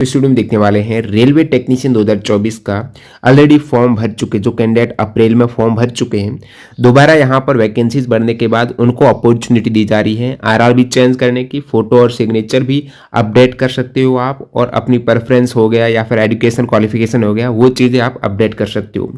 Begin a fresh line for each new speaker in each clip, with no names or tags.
इस वीडियो में देखने वाले हैं रेलवे टेक्नीशियन 2024 का ऑलरेडी फॉर्म भर चुके जो कैंडिडेट अप्रैल में फॉर्म भर चुके हैं, दोबारा यहां पर वैकेंसीज बढ़ने के बाद उनको अपॉर्चुनिटी दी जा रही है आरआरबी चेंज करने की। फोटो और सिग्नेचर भी अपडेट कर सकते हो आप, और अपनी प्रेफरेंस हो गया या फिर एजुकेशन क्वालिफिकेशन हो गया, वो चीज़ें आप अपडेट कर सकते हो।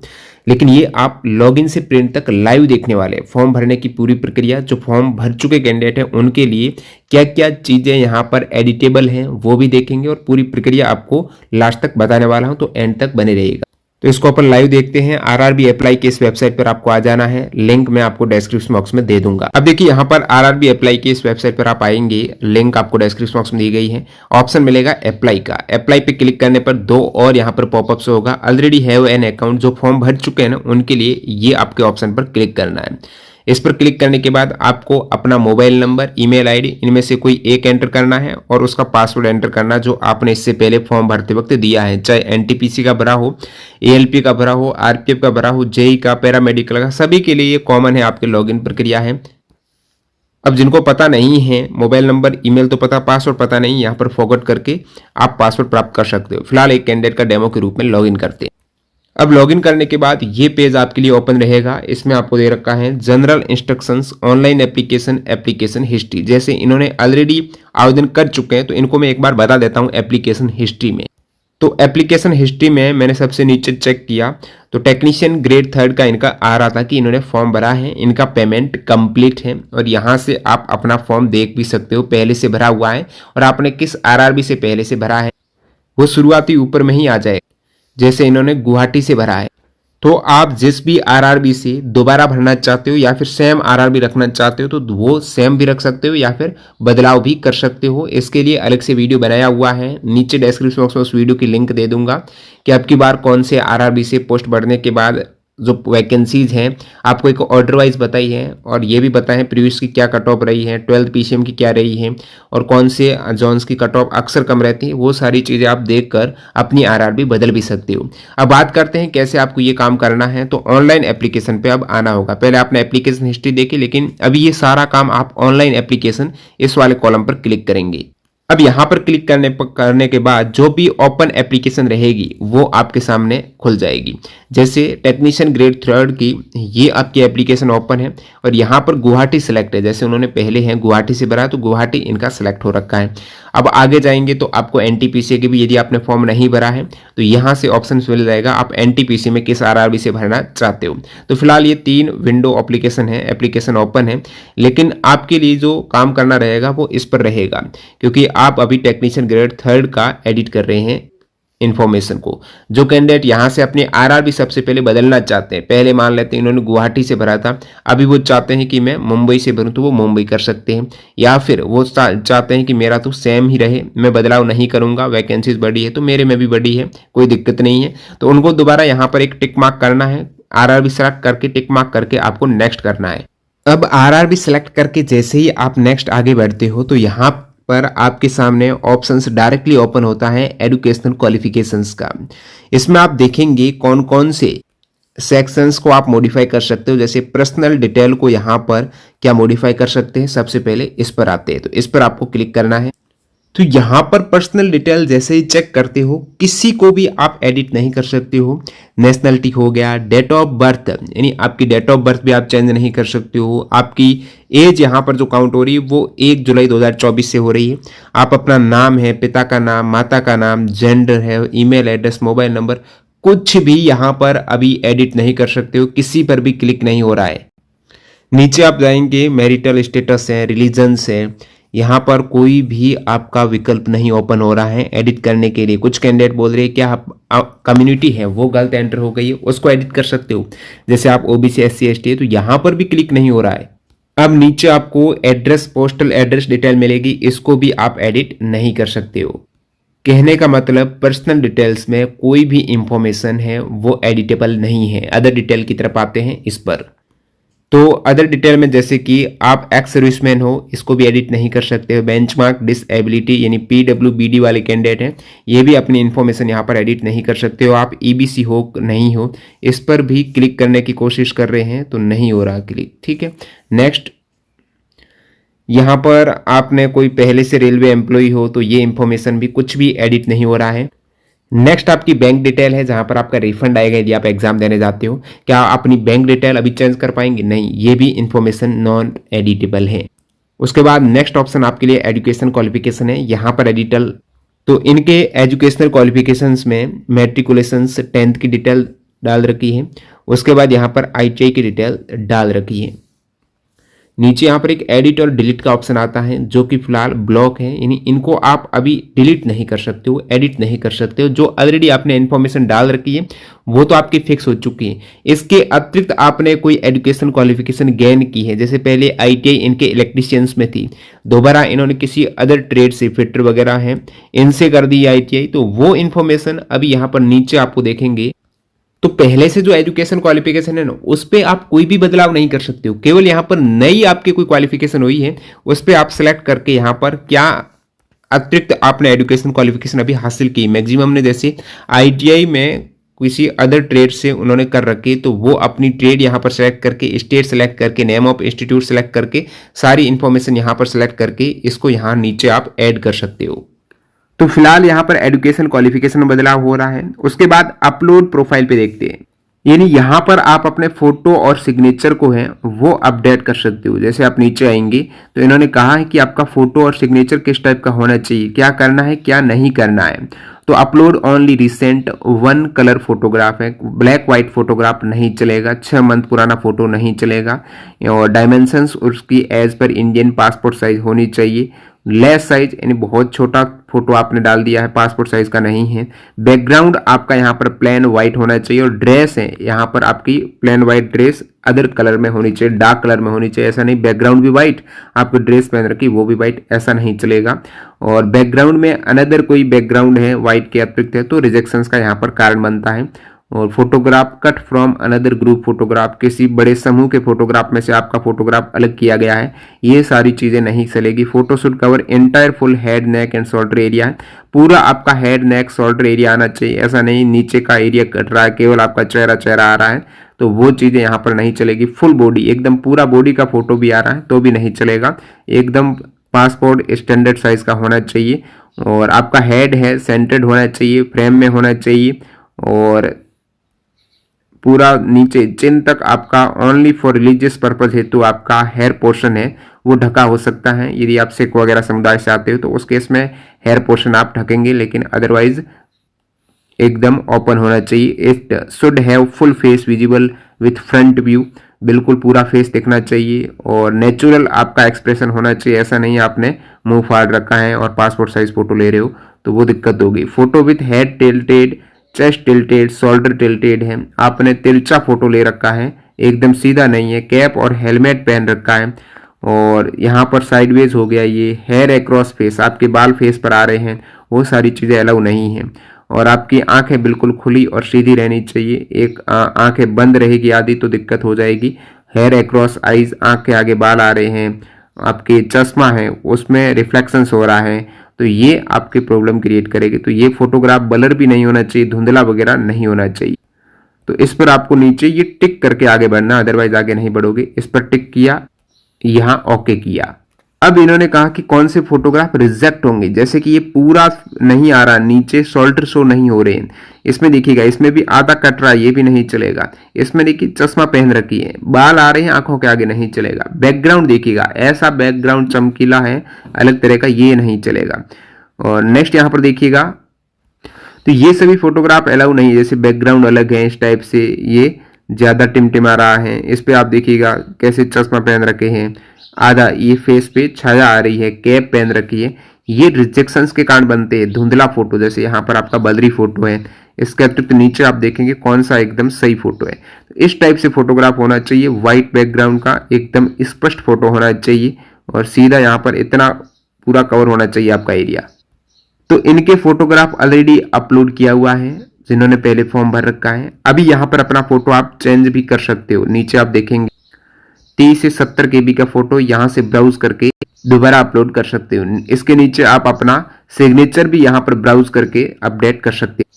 लेकिन ये आप लॉगिन से प्रिंट तक लाइव देखने वाले फॉर्म भरने की पूरी प्रक्रिया। जो फॉर्म भर चुके कैंडिडेट हैं उनके लिए क्या क्या चीज़ें यहाँ पर एडिटेबल हैं वो भी देखेंगे, और पूरी प्रक्रिया आपको लास्ट तक बताने वाला हूँ, तो एंड तक बने रहिएगा। तो इसको अपन लाइव देखते हैं। आरआरबी अप्लाई के इस वेबसाइट पर आपको आ जाना है, लिंक मैं आपको डिस्क्रिप्शन बॉक्स में दे दूंगा। अब देखिए यहाँ पर आरआरबी अप्लाई के इस वेबसाइट पर आप आएंगे, लिंक आपको डिस्क्रिप्शन बॉक्स में दी गई है। ऑप्शन मिलेगा अप्लाई का, अप्लाई पे क्लिक करने पर दो और यहाँ पर पॉपअप्स होगा। ऑलरेडी हैव एन अकाउंट, जो फॉर्म भर चुके हैं ना उनके लिए ये आपके ऑप्शन पर क्लिक करना है। इस पर क्लिक करने के बाद आपको अपना मोबाइल नंबर, ईमेल आईडी इनमें से कोई एक एंटर करना है, और उसका पासवर्ड एंटर करना जो आपने इससे पहले फॉर्म भरते वक्त दिया है, चाहे एनटीपीसी का भरा हो, एएलपी का भरा हो, आरपीएफ का भरा हो, जेई का, पैरामेडिकल का, सभी के लिए ये कॉमन है, आपके लॉगिन प्रक्रिया है। अब जिनको पता नहीं है, मोबाइल नंबर, ईमेल तो पता, पासवर्ड पता नहीं, यहाँ पर फॉरवर्ड करके आप पासवर्ड प्राप्त कर सकते हो। फिलहाल एक कैंडिडेट का डेमो के रूप में लॉगिन करते हैं। अब लॉगिन करने के बाद ये पेज आपके लिए ओपन रहेगा। इसमें आपको दे रखा है general instructions, online application, application history. जैसे इन्होंने ऑलरेडी आवेदन कर चुके हैं तो इनको मैं एक बार बता देता हूं एप्लीकेशन हिस्ट्री में। तो एप्लीकेशन हिस्ट्री में मैंने सबसे नीचे चेक किया तो टेक्नीशियन ग्रेड 3 का इनका आ रहा था कि इन्होंने फॉर्म भरा है, इनका पेमेंट कंप्लीट है, और यहाँ से आप अपना फॉर्म देख भी सकते हो, पहले से भरा हुआ है, और आपने किस आरआरबी से पहले से भरा है वो शुरुआती ऊपर में ही आ जाए। जैसे इन्होंने गुवाहाटी से भरा है, तो आप जिस भी आरआरबी से दोबारा भरना चाहते हो या फिर सेम आरआरबी रखना चाहते हो तो वो सेम भी रख सकते हो या फिर बदलाव भी कर सकते हो। इसके लिए अलग से वीडियो बनाया हुआ है, नीचे डिस्क्रिप्शन बॉक्स में उस वीडियो की लिंक दे दूंगा कि अब की बार कौन से आरआरबी से पोस्ट बढ़ने के बाद जो वैकेंसीज हैं आपको एक ऑर्डर वाइज बताई है, और ये भी बताएं प्रीवियस की क्या कट ऑफ रही है, 12th पीसीएम की क्या रही है, और कौन से जोन्स की कट ऑफ अक्सर कम रहती है। वो सारी चीज़ें आप देखकर अपनी आरआरबी बदल भी सकते हो। अब बात करते हैं कैसे आपको ये काम करना है। तो ऑनलाइन एप्लीकेशन पे अब आना होगा। पहले आपने एप्लीकेशन हिस्ट्री देखी, लेकिन अभी ये सारा काम आप ऑनलाइन एप्लीकेशन इस वाले कॉलम पर क्लिक करेंगे। अब यहां पर क्लिक करने के बाद जो भी ओपन एप्लीकेशन रहेगी वो आपके सामने खुल जाएगी। जैसे टेक्नीशियन ग्रेड 3 की ये आपकी एप्लीकेशन ओपन है, और यहां पर गुवाहाटी सिलेक्ट है। जैसे उन्होंने पहले हैं गुवाहाटी से भरा तो गुवाहाटी इनका सिलेक्ट हो रखा है। अब आगे जाएंगे तो आपको एनटीपीसी के भी, यदि आपने फॉर्म नहीं भरा है तो यहां से ऑप्शन मिल जाएगा आप एनटीपीसी में किस आरआरबी से भरना चाहते हो। तो फिलहाल ये 3 विंडो एप्लीकेशन है, एप्लीकेशन ओपन है, लेकिन आपके लिए जो काम करना रहेगा वो इस पर रहेगा, क्योंकि आप अभी टेक्नीशियन ग्रेड 3 का एडिट कर रहे हैं इन्फॉर्मेशन को। जो कैंडिडेट यहाँ से अपने आरआरबी सबसे पहले बदलना चाहते हैं, पहले मान लेते हैं इन्होंने गुवाहाटी से भरा था, अभी वो चाहते हैं कि मैं मुंबई से भरूं तो वो मुंबई कर सकते हैं, या फिर वो चाहते हैं कि मेरा तो सेम ही रहे, मैं बदलाव नहीं करूंगा, वैकेंसीज बढ़ी है तो मेरे में भी बढ़ी है, कोई दिक्कत नहीं है, तो उनको दोबारा यहाँ पर एक टिक मार्क करना है। आरआरबी सेलेक्ट करके टिक मार्क करके आपको नेक्स्ट करना है। अब आरआरबी सेलेक्ट करके जैसे ही आप नेक्स्ट आगे बढ़ते हो तो यहाँ पर आपके सामने ऑप्शंस डायरेक्टली ओपन होता है एजुकेशनल क्वालिफिकेशंस का। इसमें आप देखेंगे कौन कौन से सेक्शंस को आप मॉडिफाई कर सकते हो। जैसे पर्सनल डिटेल को यहाँ पर क्या मॉडिफाई कर सकते हैं, सबसे पहले इस पर आते हैं, तो इस पर आपको क्लिक करना है। तो यहाँ पर पर्सनल डिटेल जैसे ही चेक करते हो किसी को भी आप एडिट नहीं कर सकते हो। नेशनलिटी हो गया, डेट ऑफ बर्थ यानी आपकी डेट ऑफ बर्थ भी आप चेंज नहीं कर सकते हो। आपकी एज यहाँ पर जो काउंट हो रही है वो 1 जुलाई 2024 से हो रही है। आप अपना नाम है, पिता का नाम, माता का नाम, जेंडर है, ईमेल एड्रेस, मोबाइल नंबर, कुछ भी यहाँ पर अभी एडिट नहीं कर सकते हो, किसी पर भी क्लिक नहीं हो रहा है। नीचे आप जाएंगे, मैरिटल स्टेटस है, रिलीजन्स है, यहाँ पर कोई भी आपका विकल्प नहीं ओपन हो रहा है एडिट करने के लिए। कुछ कैंडिडेट बोल रहे हैं क्या कम्युनिटी है वो गलत एंटर हो गई है, उसको एडिट कर सकते हो। जैसे आप ओबीसी, एससी, एसटी है तो यहाँ पर भी क्लिक नहीं हो रहा है। अब नीचे आपको एड्रेस, पोस्टल एड्रेस डिटेल मिलेगी, इसको भी आप एडिट नहीं कर सकते हो। कहने का मतलब पर्सनल डिटेल्स में कोई भी इंफॉर्मेशन है वो एडिटेबल नहीं है। अदर डिटेल की तरफ आते हैं इस पर। तो अदर डिटेल में जैसे कि आप एक्स सर्विसमैन हो, इसको भी एडिट नहीं कर सकते हो। बेंचमार्क डिसेबिलिटी यानी पीडब्ल्यूबीडी वाले कैंडिडेट हैं, ये भी अपनी इन्फॉर्मेशन यहाँ पर एडिट नहीं कर सकते हो। आप ईबीसी हो नहीं हो, इस पर भी क्लिक करने की कोशिश कर रहे हैं तो नहीं हो रहा क्लिक, ठीक है। नेक्स्ट यहाँ पर आपने कोई पहले से रेलवे एम्प्लॉय हो तो ये इंफॉर्मेशन भी कुछ भी एडिट नहीं हो रहा है। नेक्स्ट आपकी बैंक डिटेल है, जहां पर आपका रिफंड आएगा यदि आप एग्जाम देने जाते हो। क्या आप अपनी बैंक डिटेल अभी चेंज कर पाएंगे? नहीं, ये भी इंफॉर्मेशन नॉन एडिटेबल है। उसके बाद नेक्स्ट ऑप्शन आपके लिए एजुकेशन क्वालिफिकेशन है, यहाँ पर एडिटल। तो इनके एजुकेशनल क्वालिफिकेशंस में मैट्रिकुलेशंस 10th की डिटेल डाल रखी है। उसके बाद यहाँ पर ITI की डिटेल डाल रखी है। नीचे यहाँ पर एक एडिट और डिलीट का ऑप्शन आता है जो कि फिलहाल ब्लॉक है, यानी इनको आप अभी डिलीट नहीं कर सकते हो, एडिट नहीं कर सकते हो। जो ऑलरेडी आपने इन्फॉर्मेशन डाल रखी है वो तो आपकी फिक्स हो चुकी है। इसके अतिरिक्त आपने कोई एजुकेशन क्वालिफिकेशन गेन की है, जैसे पहले ITI इनके इलेक्ट्रिशियंस में थी, दोबारा इन्होंने किसी अदर ट्रेड से, फिटर वगैरह हैं, इनसे कर दी ITI, तो वो इन्फॉर्मेशन अभी यहाँ पर नीचे आपको देखेंगे। तो पहले से जो एजुकेशन क्वालिफिकेशन है ना, उस पर आप कोई भी बदलाव नहीं कर सकते हो। केवल यहां पर नई आपकी कोई क्वालिफिकेशन हुई है उस पर आप सेलेक्ट करके यहां पर क्या अतिरिक्त आपने एजुकेशन क्वालिफिकेशन अभी हासिल की। मैक्सिमम ने जैसे ITI में किसी अदर ट्रेड से उन्होंने कर रखी, तो वो अपनी ट्रेड यहाँ पर सेलेक्ट करके, स्टेट सेलेक्ट करके, नेम ऑफ इंस्टीट्यूट सेलेक्ट करके, सारी इंफॉर्मेशन यहाँ पर सेलेक्ट करके इसको यहाँ नीचे आप ऐड कर सकते हो। तो फिलहाल यहाँ पर एजुकेशन क्वालिफिकेशन में बदलाव हो रहा है। उसके बाद अपलोड प्रोफाइल पे देखते हैं, यानी यहाँ पर आप अपने फोटो और सिग्नेचर को है वो अपडेट कर सकते हो। जैसे आप नीचे आएंगे तो इन्होंने कहा है कि आपका फोटो और सिग्नेचर किस टाइप का होना चाहिए, क्या करना है क्या नहीं करना है। तो upload only recent 1 colour photograph है, ब्लैक व्हाइट फोटोग्राफ नहीं चलेगा, 6 मंथ पुराना फोटो नहीं चलेगा, और डायमेंशंस उसकी as per Indian passport size होनी चाहिए। लेस साइज यानी बहुत छोटा फोटो आपने डाल दिया है, पासपोर्ट साइज का नहीं है। बैकग्राउंड आपका यहाँ पर प्लेन व्हाइट होना चाहिए, और ड्रेस है यहाँ पर आपकी plain white dress other colour में होनी चाहिए, डार्क कलर में होनी चाहिए। ऐसा नहीं बैकग्राउंड भी व्हाइट, आपको ड्रेस पहन रखी वो भी व्हाइट, ऐसा नहीं चलेगा। और बैकग्राउंड में अनदर कोई बैकग्राउंड है व्हाइट के अतिरिक्त है तो रिजेक्शंस का यहाँ पर कारण बनता है। और photograph cut from another group photograph, किसी बड़े समूह के फोटोग्राफ में से आपका फोटोग्राफ अलग किया गया है, ये सारी चीजें नहीं चलेगी। Photo should cover entire full head, neck and shoulder area है, पूरा आपका हेड, नेक, शोल्डर एरिया आना चाहिए। ऐसा नहीं नीचे का एरिया कट रहा है, केवल आपका चेहरा आ रहा है, तो वो चीजें यहाँ पर नहीं चलेगी। फुल बॉडी, एकदम पूरा बॉडी का फोटो भी आ रहा है तो भी नहीं चलेगा। एकदम पासपोर्ट स्टैंडर्ड साइज का होना चाहिए, और आपका हेड है सेंटर्ड होना चाहिए, फ्रेम में होना चाहिए, और पूरा नीचे चिन तक आपका ओनली फॉर रिलीजियस पर्पज हेतु आपका हेयर पोर्शन है वो ढका हो सकता है। यदि आप सिख वगैरह समुदाय से आते हो तो उस केस में हेयर पोर्शन आप ढकेंगे, लेकिन अदरवाइज एकदम ओपन होना चाहिए। It should have full face visible with front view, बिल्कुल पूरा फेस दिखना चाहिए, और नेचुरल आपका एक्सप्रेशन होना चाहिए। ऐसा नहीं आपने मुंह फाड़ रखा है और पासपोर्ट साइज फोटो ले रहे हो तो वो दिक्कत होगी। Photo with head tilted, chest tilted, shoulder tilted है, आपने तिरछा फोटो ले रखा है, एकदम सीधा नहीं है। कैप और हेलमेट पहन रखा है, और यहाँ पर साइडवेज हो गया ये। हेयर अक्रॉस फेस, आपके बाल फेस पर आ रहे हैं, वो सारी चीज़ें अलाउ नहीं है। और आपकी आंखें बिल्कुल खुली और सीधी रहनी चाहिए, एक आंखें बंद रहेगी आदि तो दिक्कत हो जाएगी। हेयर अक्रॉस आईज, आंख के आगे बाल आ रहे हैं, आपके चश्मा है उसमें रिफ्लेक्शंस हो रहा है, तो ये आपके प्रॉब्लम क्रिएट करेगी। तो ये फोटोग्राफ ब्लर भी नहीं होना चाहिए, धुंधला वगैरह नहीं होना चाहिए। तो इस पर आपको नीचे ये टिक करके आगे बढ़ना, अदरवाइज आगे नहीं बढ़ोगे। इस पर टिक किया, यहां ओके किया। अब इन्होंने कहा कि कौन से फोटोग्राफ रिजेक्ट होंगे, जैसे कि ये पूरा नहीं आ रहा, नीचे शोल्डर शो नहीं हो रहे हैं, इसमें देखिएगा, इसमें भी आधा कट रहा है, ये भी नहीं चलेगा। इसमें देखिए चश्मा पहन रखी है, बाल आ रहे हैं आंखों के आगे, नहीं चलेगा। बैकग्राउंड देखिएगा, ऐसा बैकग्राउंड चमकीला है अलग तरह का, ये नहीं चलेगा। और नेक्स्ट यहाँ पर देखिएगा, तो ये सभी फोटोग्राफ अलाउ नहीं है, जैसे बैकग्राउंड अलग है इस टाइप से, ये ज्यादा टिमटिमा रहा है, इस पे आप देखिएगा कैसे चश्मा पहन रखे हैं, आधा ये फेस पे छाया आ रही है, कैप पहन रखी है, ये रिजेक्शंस के कारण बनते हैं। धुंधला फोटो, जैसे यहाँ पर आपका बदरी फोटो है, इसके अतिरिक्त नीचे आप देखेंगे कौन सा एकदम सही फोटो है। तो इस टाइप से फोटोग्राफ होना चाहिए, व्हाइट बैकग्राउंड का एकदम स्पष्ट फोटो होना चाहिए, और सीधा यहाँ पर इतना पूरा कवर होना चाहिए आपका एरिया। तो इनके फोटोग्राफ ऑलरेडी अपलोड किया हुआ है जिन्होंने पहले फॉर्म भर रखा है। अभी यहाँ पर अपना फोटो आप चेंज भी कर सकते हो, नीचे आप देखेंगे 30 से 70 KB का फोटो यहाँ से ब्राउज करके दोबारा अपलोड कर सकते हो। इसके नीचे आप अपना सिग्नेचर भी यहाँ पर ब्राउज करके अपडेट कर सकते हो।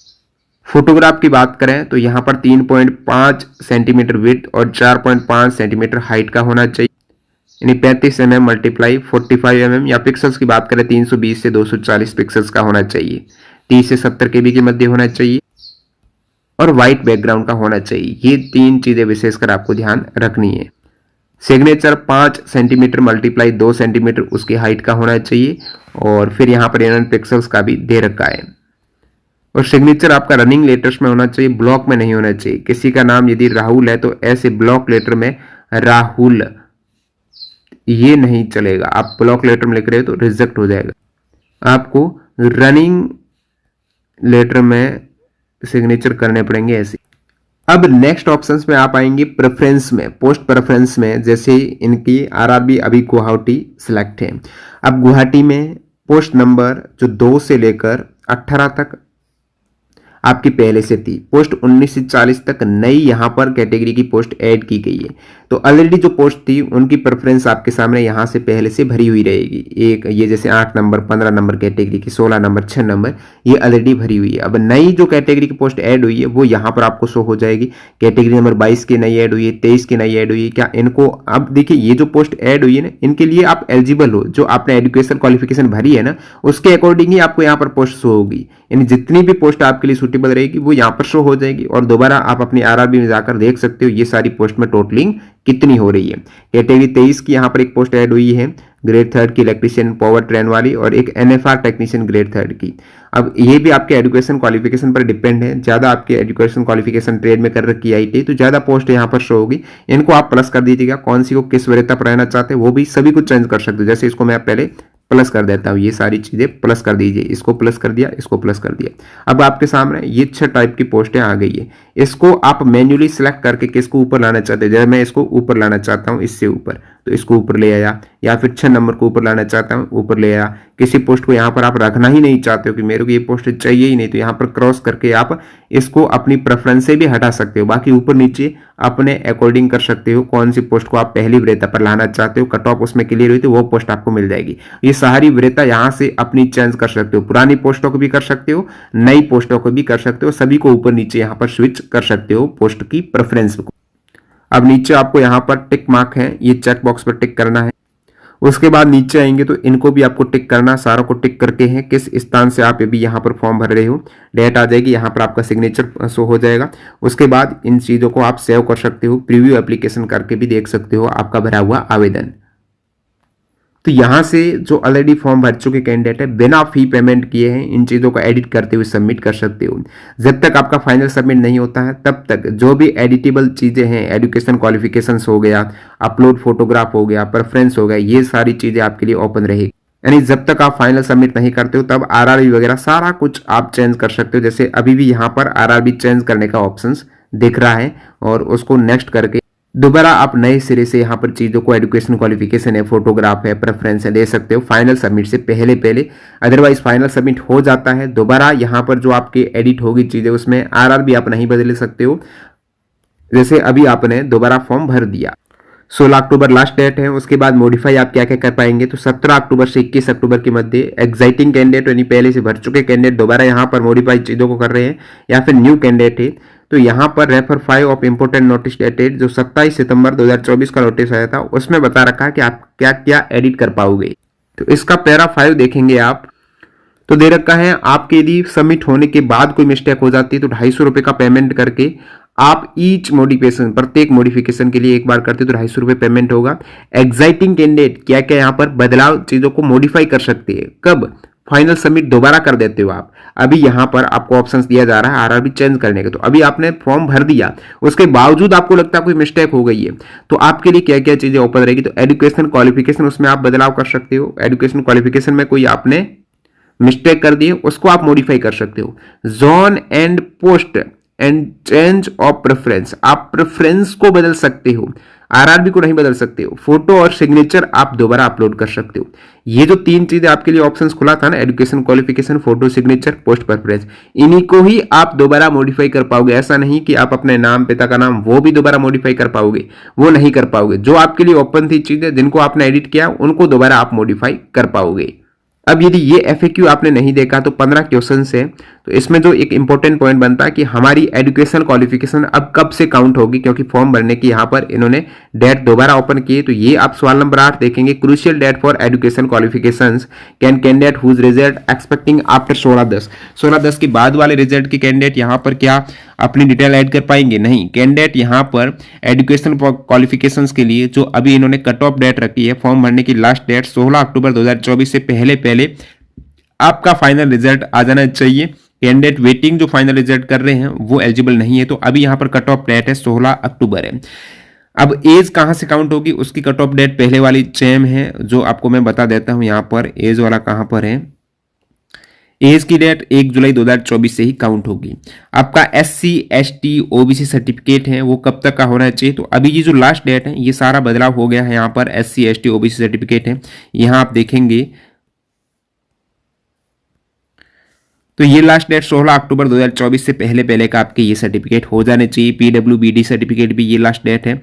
फोटोग्राफ की बात करें तो यहाँ पर 3.5 सेंटीमीटर विड्थ और 4.5 सेंटीमीटर हाइट का होना चाहिए। यानी 35 mm मल्टीप्लाई 45 mm, या पिक्सल्स की बात करें 320 से 240 पिक्सल्स का होना चाहिए, 30 से 70 KB के मध्य होना चाहिए और व्हाइट बैकग्राउंड का होना चाहिए। ये 3 चीजें विशेषकर आपको ध्यान रखनी है। सिग्नेचर 5 सेंटीमीटर मल्टीप्लाई 2 सेंटीमीटर उसकी हाइट का होना चाहिए और फिर यहाँ पर इनर पिक्सल्स का भी दे रखा है। और सिग्नेचर आपका रनिंग लेटर्स में होना चाहिए, ब्लॉक में नहीं होना चाहिए। किसी का नाम यदि राहुल है तो ऐसे ब्लॉक लेटर में राहुल ये नहीं चलेगा। आप ब्लॉक लेटर में लिख रहे हो तो रिजेक्ट हो जाएगा। आपको रनिंग लेटर में सिग्नेचर करने पड़ेंगे ऐसे। अब नेक्स्ट ऑप्शंस में आप आएंगे प्रेफरेंस में, पोस्ट प्रेफरेंस में। जैसे इनकी आरआरबी अभी गुवाहाटी सिलेक्ट है। अब गुवाहाटी में पोस्ट नंबर जो 2 से लेकर 18 तक आपकी पहले से थी, पोस्ट 19 से 40 तक नई यहां पर कैटेगरी की पोस्ट ऐड की गई है। तो ऑलरेडी जो पोस्ट थी उनकी प्रेफरेंस आपके सामने यहां से पहले से भरी हुई रहेगी। एक ये जैसे 8 नंबर 15 नंबर कैटेगरी की, 16 नंबर 6 नंबर, ये ऑलरेडी भरी हुई है। अब नई जो कैटेगरी की पोस्ट ऐड हुई है वो यहां पर आपको शो हो जाएगी। कैटेगरी नंबर 22 की नई ऐड हुई है, 23 की नई ऐड हुई है। क्या इनको अब देखिए, ये जो पोस्ट ऐड हुई है ना, इनके लिए आप एलिजिबल हो, जो आपने एजुकेशन क्वालिफिकेशन भरी है ना, उसके अकॉर्डिंग ही आपको यहाँ पर पोस्ट शो होगी। यानी जितनी भी पोस्ट आपके लिए सूटेबल रहेगी वो यहाँ पर शो हो जाएगी और दोबारा आप अपनी आरआरबी में जाकर देख सकते हो ये सारी पोस्ट में टोटलिंग कितनी हो रही है। कैटेगरी 23 की यहाँ पर एक पोस्ट ऐड हुई है, ग्रेड 3 की इलेक्ट्रीशियन पावर ट्रेन वाली, और एक एनएफआर टेक्नीशियन ग्रेड 3 की। अब ये भी आपके एजुकेशन क्वालिफिकेशन पर डिपेंड है। ज्यादा आपके एजुकेशन क्वालिफिकेशन ट्रेड में कर रखी आईटी तो ज्यादा पोस्ट यहाँ पर शो होगी। इनको आप प्लस कर दीजिएगा। कौन सी को किस वरीयता पर रहना चाहते हैं वो भी सभी कुछ चेंज कर सकते हो। जैसे इसको मैं पहले प्लस कर देता हूँ, ये सारी चीजें प्लस कर दीजिए। इसको प्लस कर दिया, इसको प्लस कर दिया। अब आपके सामने ये 6 टाइप की पोस्टें आ गई है। इसको आप मैन्युअली सिलेक्ट करके किसको ऊपर लाना चाहते हैं। जैसे मैं इसको ऊपर लाना चाहता हूँ, इससे ऊपर, तो इसको ऊपर ले आया, या फिर 6 नंबर को ऊपर लाना चाहता हूँ, ऊपर ले आया। किसी पोस्ट को यहाँ पर आप रखना ही नहीं चाहते हो कि मेरे को ये पोस्ट चाहिए ही नहीं, तो यहाँ पर क्रॉस करके आप इसको अपनी प्रेफरेंस से भी हटा सकते हो। बाकी ऊपर नीचे अपने अकॉर्डिंग कर सकते हो। कौन सी पोस्ट को आप पहली वरीयता पर लाना चाहते हो, कट ऑफ उसमें क्लियर हुई तो वो पोस्ट आपको मिल जाएगी। ये सारी वरीयता यहाँ से अपनी चेंज कर सकते हो। पुरानी पोस्टों को भी कर सकते हो, नई पोस्टों को भी कर सकते हो। सभी को ऊपर नीचे यहाँ पर स्विच कर सकते हो पोस्ट की प्रेफरेंस को। अब नीचे आपको यहाँ पर टिक मार्क है, ये चेक बॉक्स पर टिक करना है। उसके बाद नीचे आएंगे तो इनको भी आपको टिक करना, सारों को टिक करके है किस स्थान से आप अभी यहाँ पर फॉर्म भर रहे हो। डेट आ जाएगी, यहाँ पर आपका सिग्नेचर शो हो जाएगा। उसके बाद इन चीज़ों को आप सेव कर सकते हो, प्रीव्यू एप्लीकेशन करके भी देख सकते हो आपका भरा हुआ आवेदन। तो यहाँ से जो ऑलरेडी फॉर्म भर चुके कैंडिडेट है, बिना फी पेमेंट किए हैं इन चीज़ों को एडिट करते हुए सबमिट कर सकते हो। जब तक आपका फाइनल सबमिट नहीं होता है तब तक जो भी एडिटेबल चीज़ें हैं, एजुकेशन क्वालिफिकेशंस हो गया, अपलोड फोटोग्राफ हो गया, प्रेफरेंस हो गया, ये सारी चीज़ें आपके लिए ओपन रहेगी। यानी जब तक आप फाइनल सबमिट नहीं करते हो तब आरआरबी वगैरह सारा कुछ आप चेंज कर सकते हो। जैसे अभी भी यहाँ पर आरआरबी चेंज करने का ऑप्शन दिख रहा है और उसको नेक्स्ट करके दोबारा आप नए सिरे से यहाँ पर चीज़ों को, एजुकेशन क्वालिफिकेशन है, फोटोग्राफ है, प्रेफरेंस है, दे सकते हो फाइनल सबमिट से पहले। अदरवाइज फाइनल सबमिट हो जाता है, दोबारा यहाँ पर जो आपकी एडिट होगी चीज़ें उसमें आरआरबी आप नहीं बदल सकते हो। जैसे अभी आपने दोबारा फॉर्म भर दिया, 16 अक्टूबर लास्ट डेट है। उसके बाद मॉडिफाई आप क्या क्या कर पाएंगे, तो 17 अक्टूबर से 21 अक्टूबर के मध्य एग्जाइटिंग कैंडिडेट यानी पहले से भर चुके कैंडिडेट दोबारा यहाँ पर मॉडिफाई चीज़ों को कर रहे हैं, या फिर न्यू कैंडिडेट है तो यहाँ पर refer 5 of important notice dated जो 27 सितंबर 2024 का नोटिस आया था उसमें बता रखा है कि आप क्या क्या एडिट कर पाओगे। तो इसका पैरा 5 देखेंगे आप तो दे रखा है आपके यदि सबमिट होने के बाद कोई मिस्टेक हो जाती है तो 250 रुपये का पेमेंट करके आप ईच मॉडिफिकेशन, प्रत्येक मॉडिफिकेशन के लिए एक बार करते तो 250 रुपये पेमेंट होगा। एग्जाइटिंग कैंडिडेट क्या क्या यहाँ पर बदलाव चीजों को मॉडिफाई कर सकते हैं, कब फाइनल सबमिट दोबारा कर देते हो आप। अभी यहाँ पर आपको ऑप्शंस दिया जा रहा है आरआरबी चेंज करने के, तो अभी आपने फॉर्म भर दिया उसके बावजूद आपको लगता है कोई मिस्टेक हो गई है तो आपके लिए क्या क्या चीजें ओपन रहेगी। तो एजुकेशन क्वालिफिकेशन उसमें आप बदलाव कर सकते हो। एजुकेशन क्वालिफिकेशन में कोई आपने मिस्टेक कर दी है उसको आप मॉडिफाई कर सकते हो। Zone and post and change of preference, आप प्रेफरेंस को बदल सकते हो, आरआरबी को नहीं बदल सकते हो। फोटो और सिग्नेचर आप दोबारा अपलोड कर सकते हो। ये जो 3 चीजें आपके लिए ऑप्शंस खुला था ना, education qualification, photo, signature, post preference, इन्हीं को ही आप दोबारा मॉडिफाई कर पाओगे। ऐसा नहीं कि आप अपने नाम, पिता का नाम वो भी दोबारा मॉडिफाई कर पाओगे, वो नहीं कर पाओगे। जो आपके लिए ओपन थी चीजें जिनको आपने एडिट किया उनको दोबारा आप मॉडिफाई कर पाओगे। अब यदि ये FAQ आपने नहीं देखा तो 15 क्वेश्चन है, तो इसमें जो एक इंपॉर्टेंट पॉइंट बनता है कि हमारी एजुकेशन क्वालिफिकेशन अब कब से काउंट होगी, क्योंकि फॉर्म भरने की यहाँ पर इन्होंने डेट दोबारा ओपन की है। तो ये आप सवाल नंबर 8 देखेंगे, crucial date for education qualifications can candidate whose result expecting after 16/10। 16/10 के बाद वाले रिजल्ट के कैंडिडेट यहाँ पर क्या अपनी डिटेल ऐड कर पाएंगे? नहीं। कैंडिडेट यहाँ पर एजुकेशन क्वालिफिकेशंस के लिए जो अभी इन्होंने कट ऑफ डेट रखी है, फॉर्म भरने की लास्ट डेट 16 अक्टूबर 2024 से पहले आपका फाइनल रिजल्ट आ जाना चाहिए। कैंडिडेट वेटिंग जो फाइनल रिजल्ट कर रहे हैं वो एलिजिबल नहीं है, तो अभी यहाँ पर कट ऑफ डेट है 16 अक्टूबर है। अब एज कहां से काउंट होगी, उसकी कट ऑफ डेट पहले वाली सेम है, जो आपको मैं बता देता हूं। यहाँ पर एज वाला कहां पर है, एज की डेट 1 जुलाई 2024 से ही काउंट होगी। आपका SC ST OBC सर्टिफिकेट है वो कब तक का होना चाहिए, तो अभी ये जो लास्ट डेट है ये सारा बदलाव हो गया है। यहाँ पर SC ST OBC सर्टिफिकेट है, यहाँ आप देखेंगे तो ये लास्ट डेट 16 अक्टूबर 2024 से पहले का आपके ये सर्टिफिकेट हो जाने चाहिए। PWBD सर्टिफिकेट भी ये लास्ट डेट है।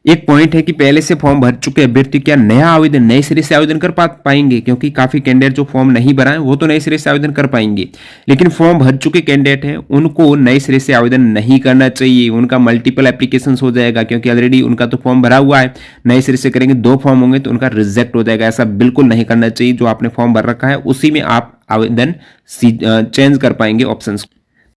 एक पॉइंट है कि पहले से फॉर्म भर चुके अभ्यर्थी क्या नया आवेदन नए सिरे से आवेदन कर पाएंगे, क्योंकि काफी कैंडिडेट जो फॉर्म नहीं भरा है वो तो नए सिरे से आवेदन कर पाएंगे, लेकिन फॉर्म भर चुके कैंडिडेट हैं उनको नए सिरे से आवेदन नहीं करना चाहिए। उनका मल्टीपल एप्लीकेशन हो जाएगा, क्योंकि ऑलरेडी उनका तो फॉर्म भरा हुआ है। नए सिरे से करेंगे 2 फॉर्म होंगे तो उनका रिजेक्ट हो जाएगा। ऐसा बिल्कुल नहीं करना चाहिए। जो आपने फॉर्म भर रखा है उसी में आप आवेदन चेंज कर पाएंगे ऑप्शंस।